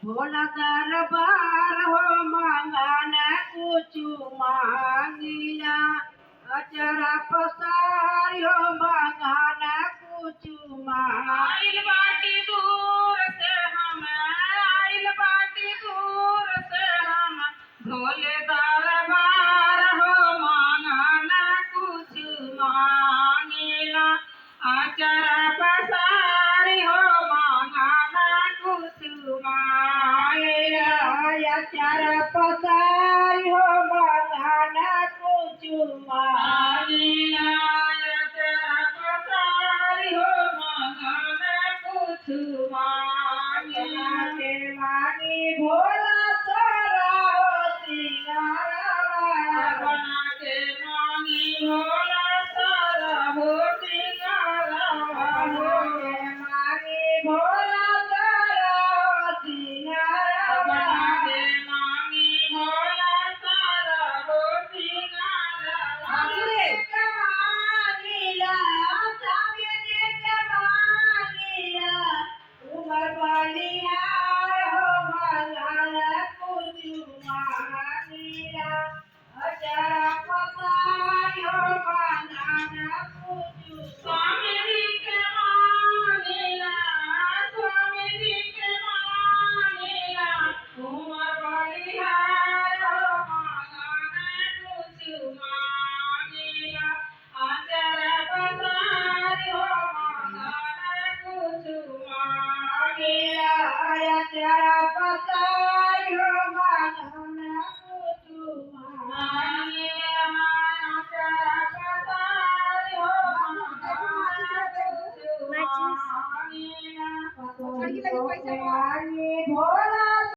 भोला दरबार हो मांगाना कुछ मांगिया अचरा पसारी हो मांगाना कुछ आइल बाटी दूर से हम आइल बाटी दूर से हम भोले दरबार हो मांगना कुछ मांगेला आचरा पसारी हो मांगना कुछ मांगेला अचरा पसारी हो मांगाना कुछ मांगेला आचरा पसारी हो मांगना कुछ मांगेला मांगी भोला तोरा होती बना के मांगी भोला सारा होती मांगी भोला तोरा होती बना के मांगी भोला सारा होती उमर बलिहार हो मांगना कुछ मांगिया अचरा पसारी हो मांगना कुछ स्वामी जी के मांगेला स्वामी जी के मांगेला उमर बलिहार हो मांगना कुछ मांगेला आचरा पसारी हो मांगना कुछ मांगेला अचरा पसारी हो मांगना कुछ मांगिया